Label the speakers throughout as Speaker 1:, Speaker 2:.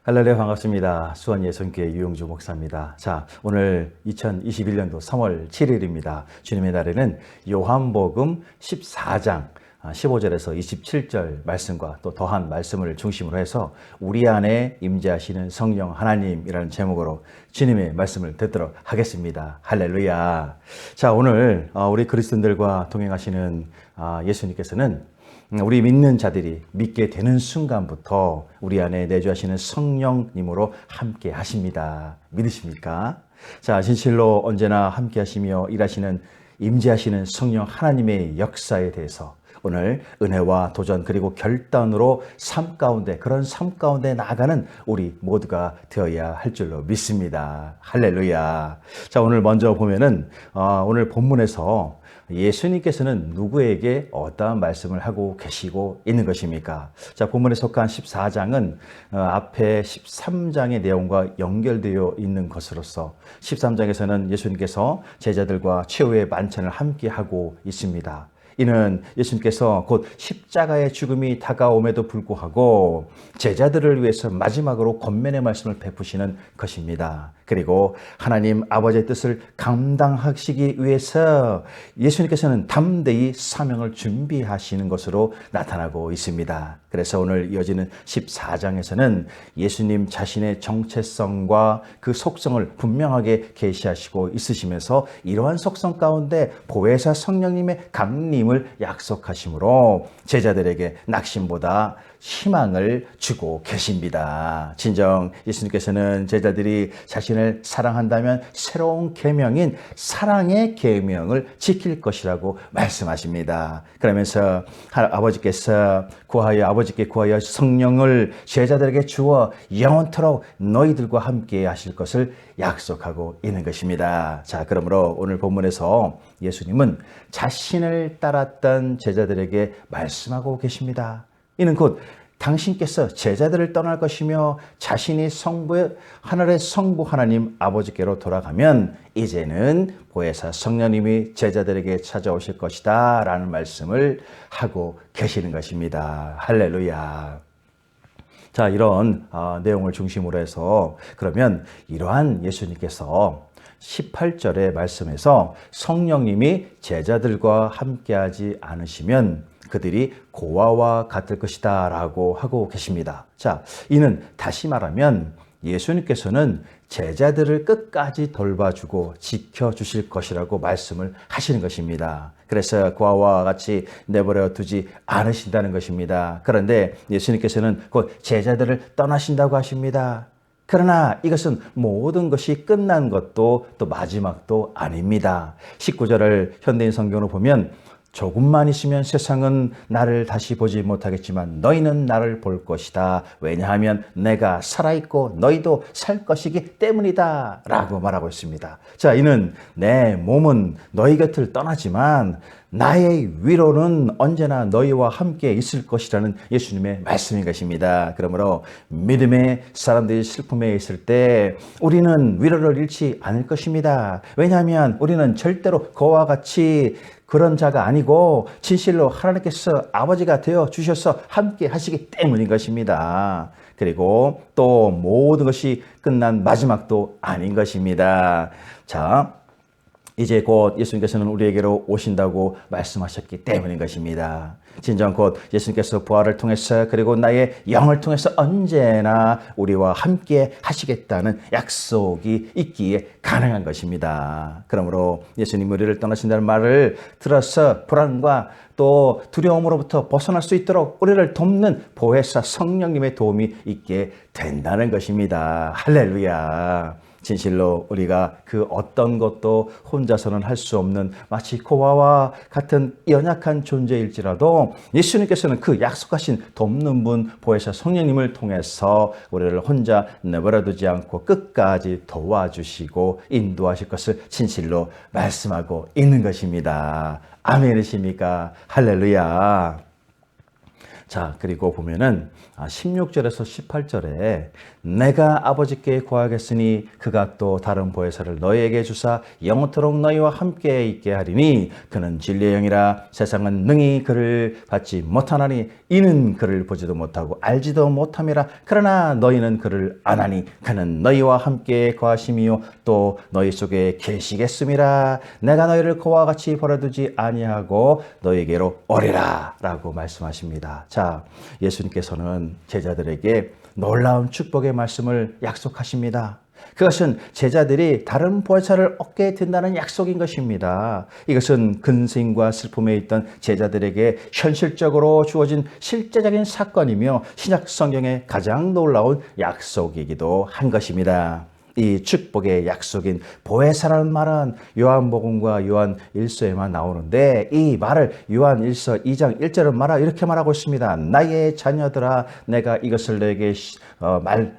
Speaker 1: 할렐루야, 반갑습니다. 수원예선교회 유용주 목사입니다. 자, 오늘 2021년도 3월 7일입니다. 주님의 날에는 요한복음 14장 15절에서 27절 말씀과 또 더한 말씀을 중심으로 해서 우리 안에 임재하시는 성령 하나님이라는 제목으로 주님의 말씀을 듣도록 하겠습니다. 할렐루야. 자, 오늘 우리 그리스도인들과 동행하시는 예수님께서는 우리 믿는 자들이 믿게 되는 순간부터 우리 안에 내주하시는 성령님으로 함께 하십니다. 믿으십니까? 자, 진실로 언제나 함께 하시며 일하시는 임재하시는 성령 하나님의 역사에 대해서 오늘 은혜와 도전 그리고 결단으로 그런 삶 가운데 나아가는 우리 모두가 되어야 할 줄로 믿습니다. 할렐루야. 자, 오늘 먼저 보면은 오늘 본문에서 예수님께서는 누구에게 어떠한 말씀을 하고 계시고 있는 것입니까? 자, 본문에 속한 14장은 앞에 13장의 내용과 연결되어 있는 것으로서 13장에서는 예수님께서 제자들과 최후의 만찬을 함께 하고 있습니다. 이는 예수님께서 곧 십자가의 죽음이 다가옴에도 불구하고 제자들을 위해서 마지막으로 권면의 말씀을 베푸시는 것입니다. 그리고 하나님 아버지의 뜻을 감당하시기 위해서 예수님께서는 담대히 사명을 준비하시는 것으로 나타나고 있습니다. 그래서 오늘 이어지는 14장에서는 예수님 자신의 정체성과 그 속성을 분명하게 계시하시고 있으시면서 이러한 속성 가운데 보혜사 성령님의 강림을 약속하시므로 제자들에게 낙심보다 희망을 주고 계십니다. 진정 예수님께서는 제자들이 자신을 사랑한다면 새로운 계명인 사랑의 계명을 지킬 것이라고 말씀하십니다. 그러면서 아버지께 구하여 성령을 제자들에게 주어 영원토록 너희들과 함께 하실 것을 약속하고 있는 것입니다. 자, 그러므로 오늘 본문에서 예수님은 자신을 따랐던 제자들에게 말씀하고 계십니다. 이는 곧 당신께서 제자들을 떠날 것이며 자신이 하늘의 성부 하나님 아버지께로 돌아가면 이제는 보혜사 성령님이 제자들에게 찾아오실 것이다 라는 말씀을 하고 계시는 것입니다. 할렐루야. 자, 이런 내용을 중심으로 해서 그러면 이러한 예수님께서 18절의 말씀에서 성령님이 제자들과 함께하지 않으시면 그들이 고아와 같을 것이다 라고 하고 계십니다. 자, 이는 다시 말하면 예수님께서는 제자들을 끝까지 돌봐주고 지켜주실 것이라고 말씀을 하시는 것입니다. 그래서 고아와 같이 내버려 두지 않으신다는 것입니다. 그런데 예수님께서는 곧 제자들을 떠나신다고 하십니다. 그러나 이것은 모든 것이 끝난 것도 또 마지막도 아닙니다. 19절을 현대인 성경으로 보면 조금만 있으면 세상은 나를 다시 보지 못하겠지만 너희는 나를 볼 것이다. 왜냐하면 내가 살아있고 너희도 살 것이기 때문이다 라고 말하고 있습니다. 자, 이는 내 몸은 너희 곁을 떠나지만 나의 위로는 언제나 너희와 함께 있을 것이라는 예수님의 말씀인 것입니다. 그러므로 믿음의 사람들이 슬픔에 있을 때 우리는 위로를 잃지 않을 것입니다. 왜냐하면 우리는 절대로 그와 같이 그런 자가 아니고 진실로 하나님께서 아버지가 되어 주셔서 함께 하시기 때문인 것입니다. 그리고 또 모든 것이 끝난 마지막도 아닌 것입니다. 자, 이제 곧 예수님께서는 우리에게로 오신다고 말씀하셨기 때문인 것입니다. 진정 곧 예수님께서 부활을 통해서 그리고 나의 영을 통해서 언제나 우리와 함께 하시겠다는 약속이 있기에 가능한 것입니다. 그러므로 예수님 우리를 떠나신다는 말을 들어서 불안과 또 두려움으로부터 벗어날 수 있도록 우리를 돕는 보혜사 성령님의 도움이 있게 된다는 것입니다. 할렐루야. 진실로 우리가 그 어떤 것도 혼자서는 할 수 없는 마치 고아와 같은 연약한 존재일지라도 예수님께서는 그 약속하신 돕는 분 보혜사 성령님을 통해서 우리를 혼자 내버려두지 않고 끝까지 도와주시고 인도하실 것을 진실로 말씀하고 있는 것입니다. 아멘이십니까? 할렐루야. 자, 그리고 보면은 16절에서 18절에 내가 아버지께 구하겠으니 그가 또 다른 보혜사를 너희에게 주사 영원토록 너희와 함께 있게 하리니 그는 진리의 영이라 세상은 능히 그를 받지 못하나니 이는 그를 보지도 못하고 알지도 못함이라 그러나 너희는 그를 아나니 그는 너희와 함께 거하심이요 또 너희 속에 계시겠음이라 내가 너희를 그와 같이 버려두지 아니하고 너희에게로 오리라 라고 말씀하십니다. 자, 예수님께서는 제자들에게 놀라운 축복의 말씀을 약속하십니다. 그것은 제자들이 다른 보혜사를 얻게 된다는 약속인 것입니다. 이것은 근심과 슬픔에 있던 제자들에게 현실적으로 주어진 실제적인 사건이며 신약 성경의 가장 놀라운 약속이기도 한 것입니다. 이 축복의 약속인 보혜사라는 말은 요한복음과 요한 1서에만 나오는데 이 말을 요한 1서 2장 1절은 이렇게 말하고 있습니다. 나의 자녀들아 내가 이것을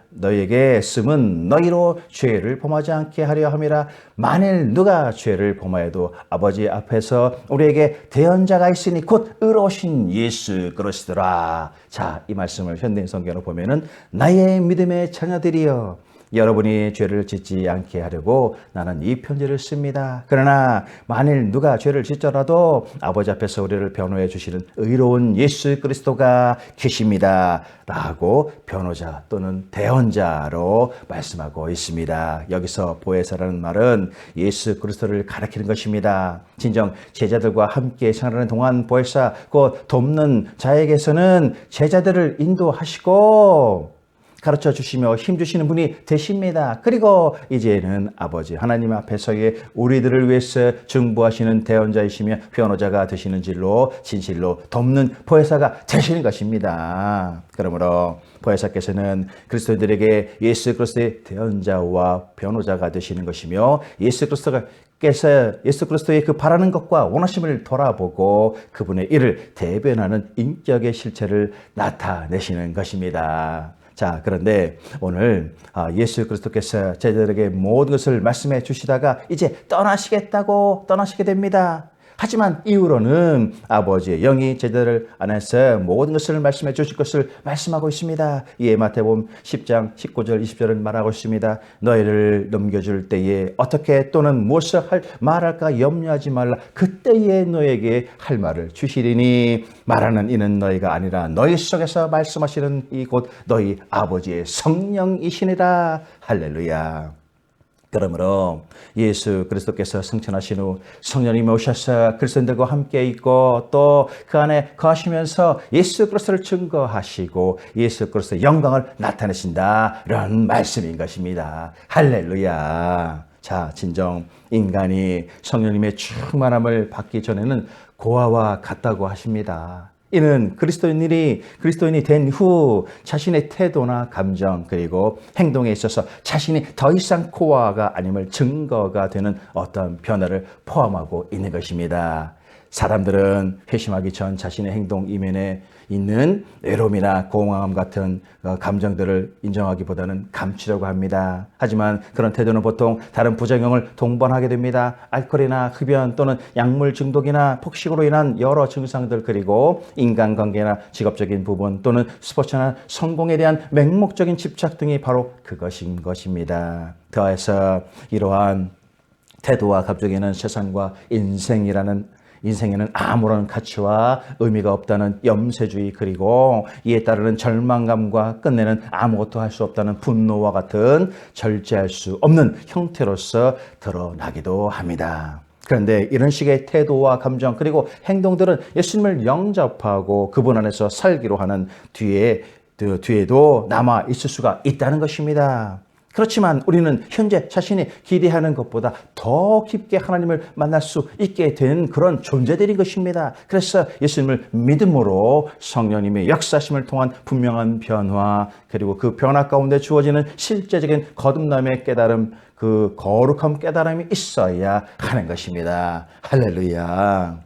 Speaker 1: 너에게 쓰면 너희로 죄를 범하지 않게 하려 함이라. 만일 누가 죄를 범하여도 아버지 앞에서 우리에게 대언자가 있으니 곧 의로우신 예수 그리스도라. 자, 이 말씀을 현대인 성경으로 보면은 나의 믿음의 자녀들이여 여러분이 죄를 짓지 않게 하려고 나는 이 편지를 씁니다. 그러나 만일 누가 죄를 짓더라도 아버지 앞에서 우리를 변호해 주시는 의로운 예수 그리스도가 계십니다. 라고 변호자 또는 대언자로 말씀하고 있습니다. 여기서 보혜사라는 말은 예수 그리스도를 가리키는 것입니다. 진정 제자들과 함께 생활하는 동안 보혜사, 곧 돕는 자에게서는 제자들을 인도하시고 가르쳐 주시며 힘주시는 분이 되십니다. 그리고 이제는 아버지 하나님 앞에서의 우리들을 위해서 중보하시는 대언자이시며 변호자가 되시는 줄로 진실로 돕는 보혜사가 되시는 것입니다. 그러므로 보혜사께서는 그리스도인들에게 예수 그리스도의 대언자와 변호자가 되시는 것이며 예수 그리스도의 그 바라는 것과 원하심을 돌아보고 그분의 일을 대변하는 인격의 실체를 나타내시는 것입니다. 자, 그런데 오늘 예수 그리스도께서 제자들에게 모든 것을 말씀해 주시다가 이제 떠나시게 됩니다. 하지만 이후로는 아버지의 영이 제자들 안에서 모든 것을 말씀해 주실 것을 말씀하고 있습니다. 이에 마태복음 10장 19절 20절은 말하고 있습니다. 너희를 넘겨줄 때에 어떻게 또는 무엇을 말할까 염려하지 말라. 그때에 너에게 할 말을 주시리니 말하는 이는 너희가 아니라 너희 속에서 말씀하시는 이곳 너희 아버지의 성령이시니라. 할렐루야. 그러므로 예수 그리스도께서 승천하신 후 성령님이 오셔서 그리스도인들과 함께 있고 또 그 안에 거하시면서 예수 그리스도를 증거하시고 예수 그리스도의 영광을 나타내신다. 이런 말씀인 것입니다. 할렐루야. 자, 진정 인간이 성령님의 충만함을 받기 전에는 고아와 같다고 하십니다. 이는 그리스도인이 된 후 자신의 태도나 감정 그리고 행동에 있어서 자신이 더 이상 고아가 아님을 증거가 되는 어떤 변화를 포함하고 있는 것입니다. 사람들은 회심하기 전 자신의 행동 이면에 있는 외로움이나 공허함 같은 감정들을 인정하기보다는 감추려고 합니다. 하지만 그런 태도는 보통 다른 부작용을 동반하게 됩니다. 알코올이나 흡연 또는 약물 중독이나 폭식으로 인한 여러 증상들 그리고 인간관계나 직업적인 부분 또는 스포츠나 성공에 대한 맹목적인 집착 등이 바로 그것인 것입니다. 더해서 이러한 태도와 감정에는 세상과 인생에는 아무런 가치와 의미가 없다는 염세주의 그리고 이에 따르는 절망감과 끝내는 아무것도 할 수 없다는 분노와 같은 절제할 수 없는 형태로서 드러나기도 합니다. 그런데 이런 식의 태도와 감정 그리고 행동들은 예수님을 영접하고 그분 안에서 살기로 하는 뒤에도 남아 있을 수가 있다는 것입니다. 그렇지만 우리는 현재 자신이 기대하는 것보다 더 깊게 하나님을 만날 수 있게 된 그런 존재들인 것입니다. 그래서 예수님을 믿음으로 성령님의 역사심을 통한 분명한 변화 그리고 그 변화 가운데 주어지는 실제적인 거듭남의 깨달음 그 거룩한 깨달음이 있어야 하는 것입니다. 할렐루야.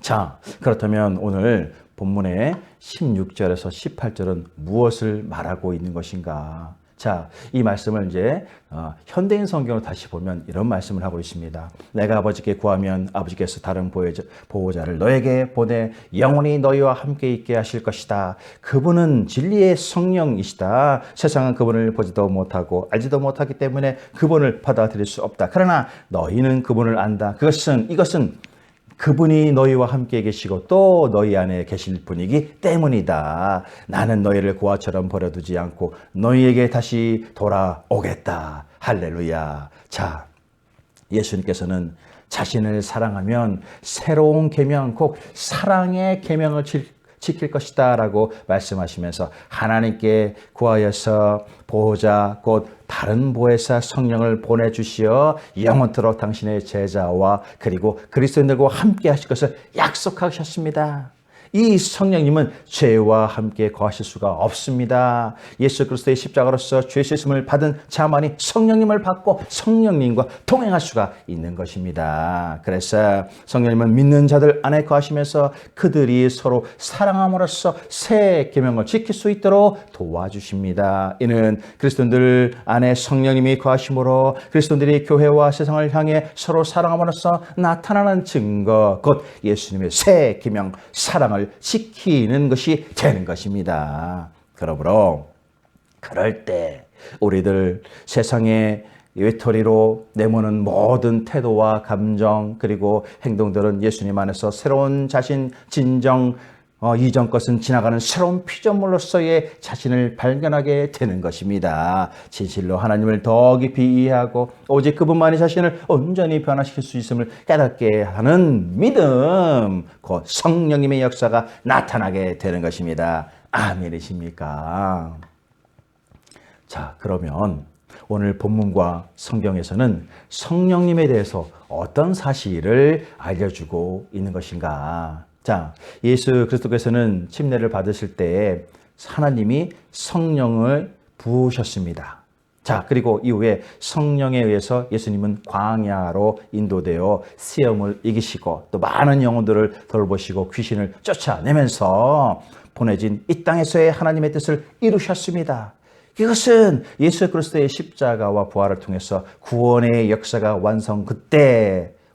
Speaker 1: 자, 그렇다면 오늘 본문의 16절에서 18절은 무엇을 말하고 있는 것인가? 자, 이 말씀을 이제 현대인 성경을 다시 보면 이런 말씀을 하고 있습니다. 내가 아버지께 구하면 아버지께서 다른 보호자를 너에게 보내 영원히 너희와 함께 있게 하실 것이다. 그분은 진리의 성령이시다. 세상은 그분을 보지도 못하고 알지도 못하기 때문에 그분을 받아들일 수 없다. 그러나 너희는 그분을 안다. 이것은 그분이 너희와 함께 계시고 또 너희 안에 계실 분이기 때문이다. 나는 너희를 고아처럼 버려두지 않고 너희에게 다시 돌아오겠다. 할렐루야. 자, 예수님께서는 자신을 사랑하면 새로운 계명, 곧 사랑의 계명을 지킬 것이다 라고 말씀하시면서 하나님께 구하여서 보호자 곧 다른 보혜사 성령을 보내주시어 영원토록 당신의 제자와 그리고 그리스도인들과 함께 하실 것을 약속하셨습니다. 이 성령님은 죄와 함께 거하실 수가 없습니다. 예수 그리스도의 십자가로서 죄 씻음을 받은 자만이 성령님을 받고 성령님과 동행할 수가 있는 것입니다. 그래서 성령님은 믿는 자들 안에 거하시면서 그들이 서로 사랑함으로써 새 계명을 지킬 수 있도록 도와주십니다. 이는 그리스도인들 안에 성령님이 거하심으로 그리스도인들이 교회와 세상을 향해 서로 사랑함으로써 나타나는 증거, 곧 예수님의 새 계명, 사랑을 지키는 것이 되는 것입니다. 그러므로 그럴 때 우리들 세상의 외톨이로 내모는 모든 태도와 감정 그리고 행동들은 예수님 안에서 새로운 자신, 진정, 이전 것은 지나가는 새로운 피조물로서의 자신을 발견하게 되는 것입니다. 진실로 하나님을 더 깊이 이해하고 오직 그분만이 자신을 온전히 변화시킬 수 있음을 깨닫게 하는 믿음, 곧 성령님의 역사가 나타나게 되는 것입니다. 아멘이십니까? 자, 그러면 오늘 본문과 성경에서는 성령님에 대해서 어떤 사실을 알려주고 있는 것인가? 자, 예수 그리스도께서는 침례를 받으실 때 하나님이 성령을 부으셨습니다. 자, 그리고 이후에 성령에 의해서 예수님은 광야로 인도되어 시험을 이기시고 또 많은 영혼들을 돌보시고 귀신을 쫓아내면서 보내진 이 땅에서의 하나님의 뜻을 이루셨습니다. 이것은 예수 그리스도의 십자가와 부활을 통해서 구원의 역사가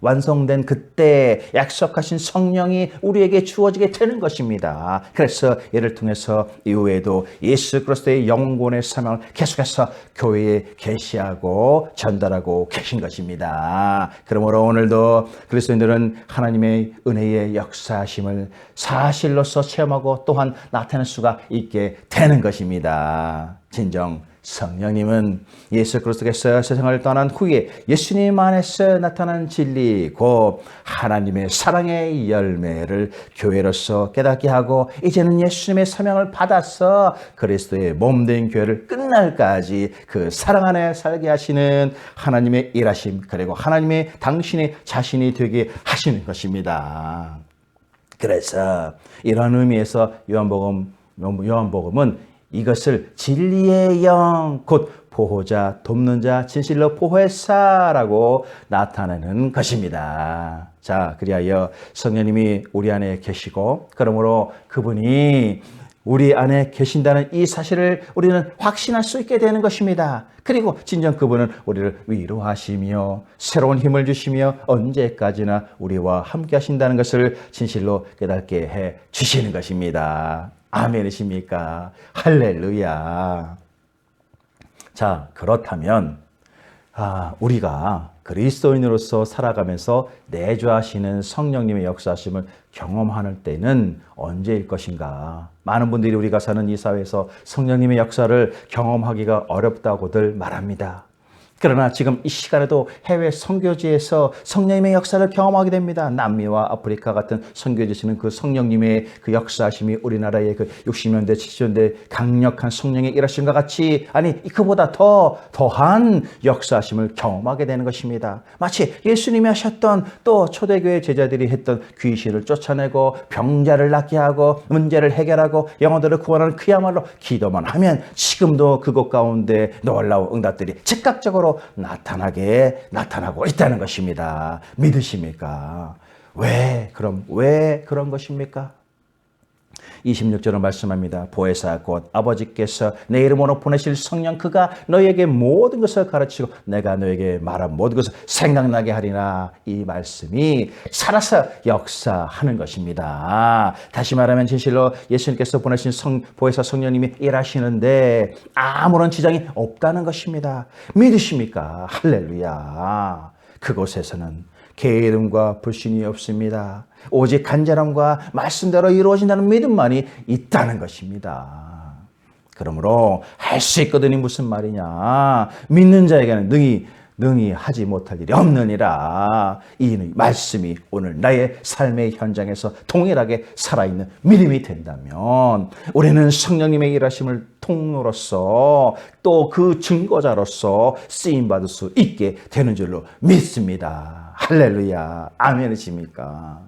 Speaker 1: 완성된 그때 약속하신 성령이 우리에게 주어지게 되는 것입니다. 그래서 이를 통해서 이후에도 예수 그리스도의 영원의 사명을 계속해서 교회에 계시하고 전달하고 계신 것입니다. 그러므로 오늘도 그리스도인들은 하나님의 은혜의 역사하심을 사실로서 체험하고 또한 나타낼 수가 있게 되는 것입니다. 진정 성령님은 예수 그리스도께서 세상을 떠난 후에 예수님 안에서 나타난 진리, 곧 하나님의 사랑의 열매를 교회로서 깨닫게 하고 이제는 예수님의 사명을 받아서 그리스도의 몸된 교회를 끝날까지 그 사랑 안에 살게 하시는 하나님의 일하심, 그리고 하나님의 당신의 자신이 되게 하시는 것입니다. 그래서 이런 의미에서 요한복음은 이것을 진리의 영, 곧 보호자, 돕는 자, 진실로 보혜사라고 나타내는 것입니다. 자, 그리하여 성령님이 우리 안에 계시고 그러므로 그분이 우리 안에 계신다는 이 사실을 우리는 확신할 수 있게 되는 것입니다. 그리고 진정 그분은 우리를 위로하시며 새로운 힘을 주시며 언제까지나 우리와 함께 하신다는 것을 진실로 깨닫게 해 주시는 것입니다. 아멘이십니까? 할렐루야. 자, 그렇다면 우리가 그리스도인으로서 살아가면서 내주하시는 성령님의 역사하심을 경험하는 때는 언제일 것인가? 많은 분들이 우리가 사는 이 사회에서 성령님의 역사를 경험하기가 어렵다고들 말합니다. 그러나 지금 이 시간에도 해외 선교지에서 성령님의 역사를 경험하게 됩니다. 남미와 아프리카 같은 선교지에서는 그 성령님의 그 역사하심이 우리나라의 그 60년대, 70년대 강력한 성령의 일하심과 같이 그보다 더한 역사하심을 경험하게 되는 것입니다. 마치 예수님이 하셨던 또 초대교회 제자들이 했던 귀신을 쫓아내고 병자를 낫게 하고 문제를 해결하고 영혼들을 구원하는 그야말로 기도만 하면 지금도 그곳 가운데 놀라운 응답들이 즉각적으로 나타나고 있다는 것입니다. 믿으십니까? 왜 그런 것입니까? 26절은 말씀합니다. 보혜사 곧 아버지께서 내 이름으로 보내실 성령 그가 너에게 모든 것을 가르치고 내가 너에게 말한 모든 것을 생각나게 하리라. 이 말씀이 살아서 역사하는 것입니다. 다시 말하면 진실로 예수님께서 보내신 보혜사 성령님이 일하시는데 아무런 지장이 없다는 것입니다. 믿으십니까? 할렐루야. 그곳에서는 게으름과 불신이 없습니다. 오직 간절함과 말씀대로 이루어진다는 믿음만이 있다는 것입니다. 그러므로 할 수 있거든이 무슨 말이냐. 믿는 자에게는 능히 하지 못할 일이 없느니라. 이 말씀이 오늘 나의 삶의 현장에서 동일하게 살아있는 믿음이 된다면 우리는 성령님의 일하심을 통로로서 또 그 증거자로서 쓰임받을 수 있게 되는 줄로 믿습니다. 할렐루야. 아멘이십니까?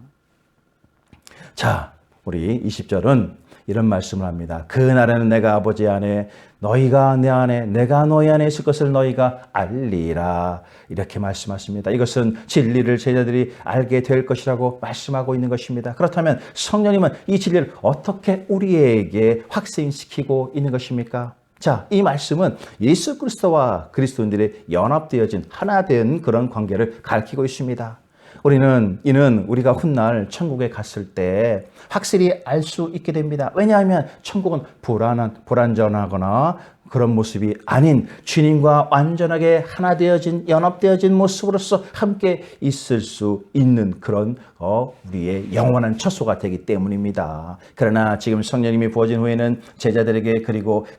Speaker 1: 자, 우리 20절은 이런 말씀을 합니다. 그날에는 내가 아버지 안에 너희가 내 안에 내가 너희 안에 있을 것을 너희가 알리라. 이렇게 말씀하십니다. 이것은 진리를 제자들이 알게 될 것이라고 말씀하고 있는 것입니다. 그렇다면 성령님은 이 진리를 어떻게 우리에게 확신시키고 있는 것입니까? 자, 이 말씀은 예수 그리스도와 그리스도인들이 연합되어진 하나 된 그런 관계를 가리키고 있습니다. 이는 우리가 훗날 천국에 갔을 때 확실히 알 수 있게 됩니다. 왜냐하면 천국은 불완전하거나 그런 모습이 아닌 주님과 완전하게 하나 되어진 연합되어진 모습으로서 함께 있을 수 있는 그런 우리의 영원한 처소가 되기 때문입니다. 그러나 지금 성령님이 부어진 후에는 제자들에게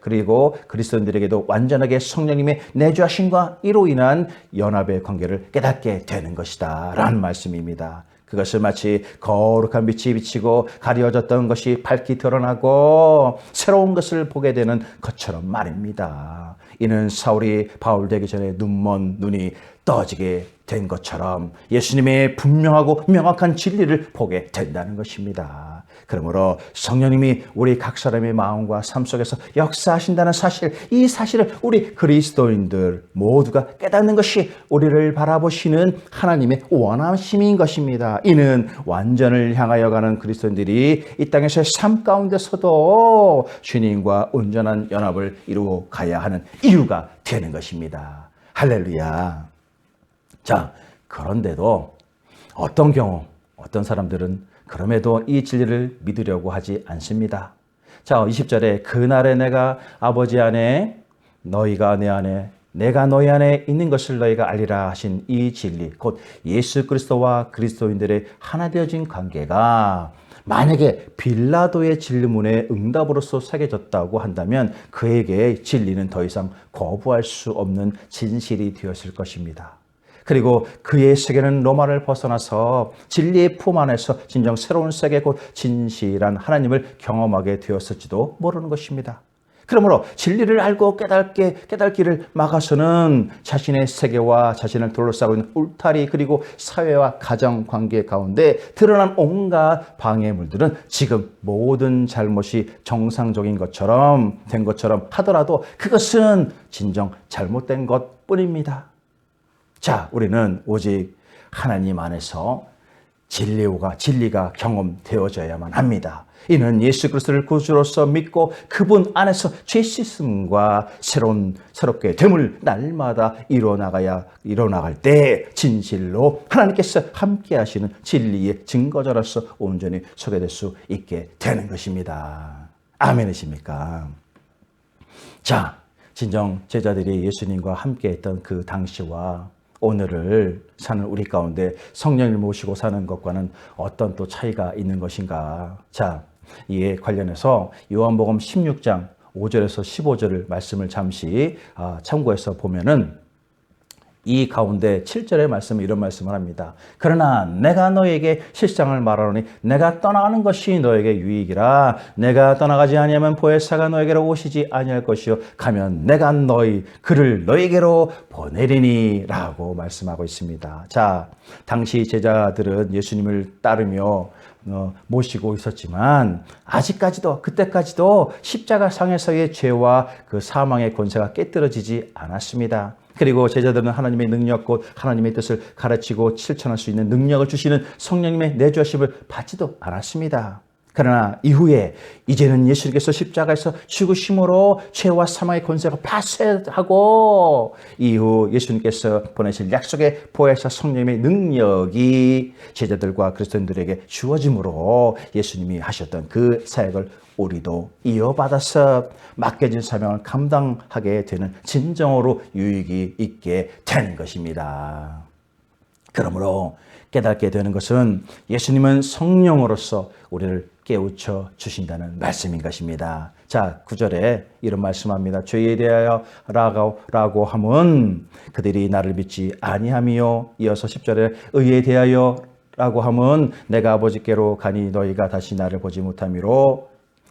Speaker 1: 그리고 그리스도인들에게도 완전하게 성령님의 내주하심과 이로 인한 연합의 관계를 깨닫게 되는 것이다 라는 말씀입니다. 그것을 마치 거룩한 빛이 비치고 가려졌던 것이 밝히 드러나고 새로운 것을 보게 되는 것처럼 말입니다. 이는 사울이 바울 되기 전에 눈먼 눈이 떠지게 된 것처럼 예수님의 분명하고 명확한 진리를 보게 된다는 것입니다. 그러므로 성령님이 우리 각 사람의 마음과 삶 속에서 역사하신다는 사실, 이 사실을 우리 그리스도인들 모두가 깨닫는 것이 우리를 바라보시는 하나님의 원하심인 것입니다. 이는 완전을 향하여 가는 그리스도인들이 이 땅에서의 삶 가운데서도 주님과 온전한 연합을 이루어 가야 하는 이유가 되는 것입니다. 할렐루야. 자, 그런데도 어떤 사람들은 그럼에도 이 진리를 믿으려고 하지 않습니다. 자, 20절에 그날에 내가 아버지 안에 너희가 내 안에 내가 너희 안에 있는 것을 너희가 알리라 하신 이 진리, 곧 예수 그리스도와 그리스도인들의 하나 되어진 관계가 만약에 빌라도의 질문에 응답으로서 새겨졌다고 한다면 그에게 진리는 더 이상 거부할 수 없는 진실이 되었을 것입니다. 그리고 그의 세계는 로마를 벗어나서 진리의 품 안에서 진정 새로운 세계 곧 진실한 하나님을 경험하게 되었을지도 모르는 것입니다. 그러므로 진리를 알고 깨닫기를 막아서는 자신의 세계와 자신을 둘러싸고 있는 울타리 그리고 사회와 가정 관계 가운데 드러난 온갖 방해물들은 지금 모든 잘못이 정상적인 것처럼 된 것처럼 하더라도 그것은 진정 잘못된 것뿐입니다. 자, 우리는 오직 하나님 안에서 진리가 경험되어져야만 합니다. 이는 예수 그리스도를 구주로서 믿고 그분 안에서 죄 씻음과 새롭게 됨을 날마다 이뤄나갈 때 진실로 하나님께서 함께 하시는 진리의 증거자로서 온전히 소개될 수 있게 되는 것입니다. 아멘이십니까? 자, 진정 제자들이 예수님과 함께 했던 그 당시와 오늘을 사는 우리 가운데 성령을 모시고 사는 것과는 어떤 또 차이가 있는 것인가? 자, 이에 관련해서 요한복음 16장 5절에서 15절을 말씀을 잠시 참고해서 보면은 이 가운데 7절의 말씀은 이런 말씀을 합니다. 그러나 내가 너에게 실상을 말하노니 내가 떠나가는 것이 너에게 유익이라. 내가 떠나가지 아니하면 보혜사가 너에게로 오시지 아니할 것이요 가면 내가 그를 너에게로 보내리니 라고 말씀하고 있습니다. 자, 당시 제자들은 예수님을 따르며 모시고 있었지만 그때까지도 십자가상에서의 죄와 그 사망의 권세가 깨뜨려지지 않았습니다. 그리고 제자들은 하나님의 능력 곧 하나님의 뜻을 가르치고 실천할 수 있는 능력을 주시는 성령님의 내주하심을 받지도 않았습니다. 그러나 이후에 이제는 예수님께서 십자가에서 죽으심으로 죄와 사망의 권세가 파쇄하고 이후 예수님께서 보내실 약속의 보혜사 성령님의 능력이 제자들과 그리스도인들에게 주어짐으로 예수님이 하셨던 그 사역을 우리도 이어받아서 맡겨진 사명을 감당하게 되는 진정으로 유익이 있게 되는 것입니다. 그러므로 깨닫게 되는 것은 예수님은 성령으로서 우리를 깨우쳐 주신다는 말씀인 것입니다. 자, 9절에 이런 말씀합니다. 죄에 대하여 라고 하면 그들이 나를 믿지 아니함이요. 이어서 10절에 의에 대하여 라고 하면 내가 아버지께로 가니 너희가 다시 나를 보지 못함이로.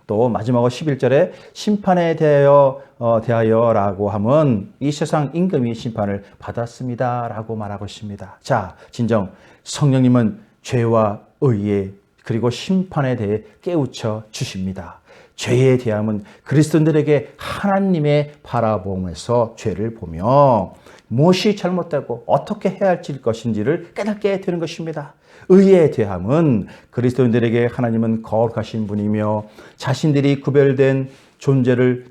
Speaker 1: 또 마지막으로 11절에 심판에 대하여라고 하면 이 세상 임금이 심판을 받았습니다라고 말하고 있습니다. 자, 진정 성령님은 죄와 의에 그리고 심판에 대해 깨우쳐 주십니다. 죄에 대함은 그리스도인들에게 하나님의 바라봄에서 죄를 보며 무엇이 잘못되고 어떻게 해야 할 것인지를 깨닫게 되는 것입니다. 의에 대함은 그리스도인들에게 하나님은 거룩하신 분이며 자신들이 구별된 존재임을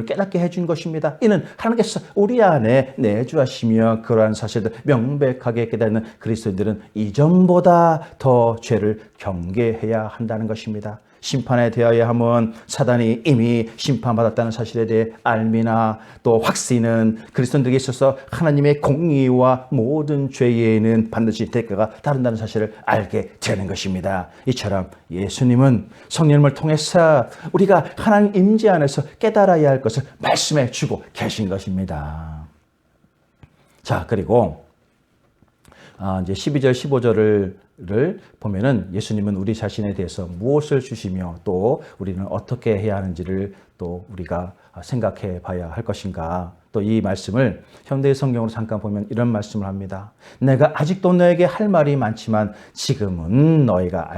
Speaker 1: 깨닫게 해준 것입니다. 이는 하나님께서 우리 안에 내주하시며 그러한 사실을 명백하게 깨닫는 그리스도인들은 이전보다 더 죄를 경계해야 한다는 것입니다. 심판에 대하여 하면 사단이 이미 심판받았다는 사실에 대해 알미나 또 확신은 그리스도인들에게 있어서 하나님의 공의와 모든 죄에는 반드시 대가가 따른다는 사실을 알게 되는 것입니다. 이처럼 예수님은 성령님을 통해서 우리가 하나님 임재 안에서 깨달아야 할 것을 말씀해 주고 계신 것입니다. 자, 그리고 이제 12절, 15절을 보면은 예수님은 우리 자신에 대해서 무엇을 주시며 또 우리는 어떻게 해야 하는지를 또 우리가 생각해 봐야 할 것인가. 또 이 말씀을 현대의 성경으로 잠깐 보면 이런 말씀을 합니다. 내가 아직도 너에게 할 말이 많지만 지금은 너희가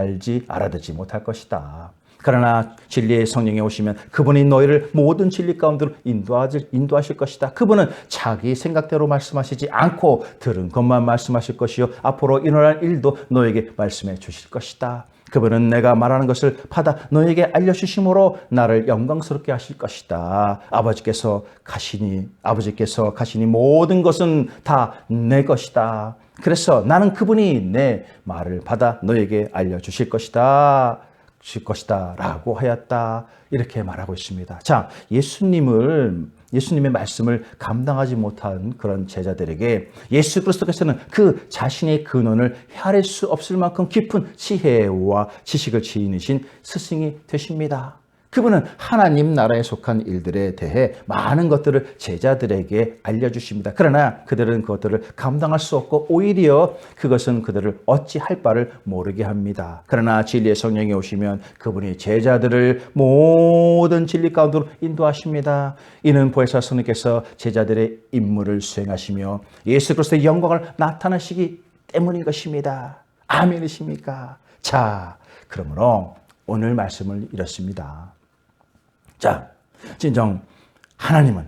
Speaker 1: 알아듣지 못할 것이다. 그러나 진리의 성령이 오시면 그분이 너희를 모든 진리 가운데로 인도하실 것이다. 그분은 자기 생각대로 말씀하시지 않고 들은 것만 말씀하실 것이요 앞으로 일어날 일도 너에게 말씀해 주실 것이다. 그분은 내가 말하는 것을 받아 너에게 알려주심으로 나를 영광스럽게 하실 것이다. 아버지께서 가시니 모든 것은 다 내 것이다. 그래서 나는 그분이 내 말을 받아 너에게 알려주실 것이다. 라고 하였다. 이렇게 말하고 있습니다. 자, 예수님의 말씀을 감당하지 못한 그런 제자들에게 예수 그리스도께서는 그 자신의 근원을 헤아릴 수 없을 만큼 깊은 지혜와 지식을 지니신 스승이 되십니다. 그분은 하나님 나라에 속한 일들에 대해 많은 것들을 제자들에게 알려주십니다. 그러나 그들은 그것들을 감당할 수 없고 오히려 그것은 그들을 어찌할 바를 모르게 합니다. 그러나 진리의 성령이 오시면 그분이 제자들을 모든 진리 가운데로 인도하십니다. 이는 보혜사 성령께서 제자들의 임무를 수행하시며 예수 그리스도의 영광을 나타내시기 때문인 것입니다. 아멘이십니까? 자, 그러므로 오늘 말씀을 이렇습니다. 자, 진정 하나님은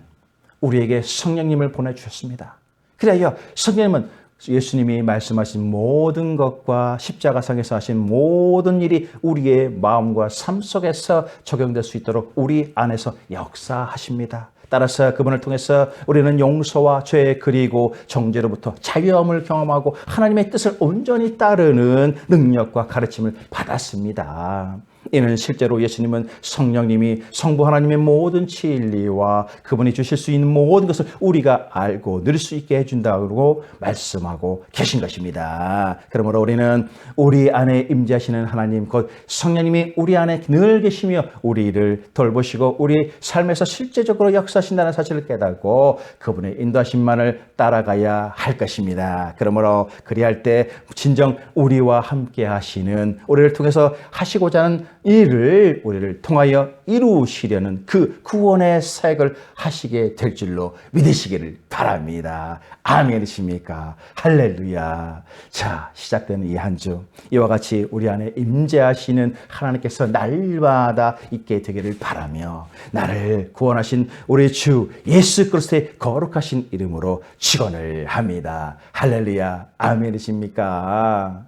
Speaker 1: 우리에게 성령님을 보내주셨습니다. 그래야 성령님은 예수님이 말씀하신 모든 것과 십자가상에서 하신 모든 일이 우리의 마음과 삶 속에서 적용될 수 있도록 우리 안에서 역사하십니다. 따라서 그분을 통해서 우리는 용서와 죄 그리고 정죄로부터 자유함을 경험하고 하나님의 뜻을 온전히 따르는 능력과 가르침을 받았습니다. 이는 실제로 예수님은 성령님이 성부 하나님의 모든 진리와 그분이 주실 수 있는 모든 것을 우리가 알고 누릴 수 있게 해준다고 말씀하고 계신 것입니다. 그러므로 우리는 우리 안에 임재하시는 하나님 곧 성령님이 우리 안에 늘 계시며 우리를 돌보시고 우리 삶에서 실제적으로 역사하신다는 사실을 깨닫고 그분의 인도하심만을 따라가야 할 것입니다. 그러므로 그리할 때 진정 우리와 함께 하시는 우리를 통해서 하시고자 하는 일을 우리를 통하여 이루시려는 그 구원의 사역을 하시게 될 줄로 믿으시기를 바랍니다. 아멘이십니까? 할렐루야. 자, 시작되는 이 한 주 이와 같이 우리 안에 임재하시는 하나님께서 날마다 있게 되기를 바라며 나를 구원하신 우리 주 예수 그리스도의 거룩하신 이름으로 축원을 합니다. 할렐루야. 아멘이십니까?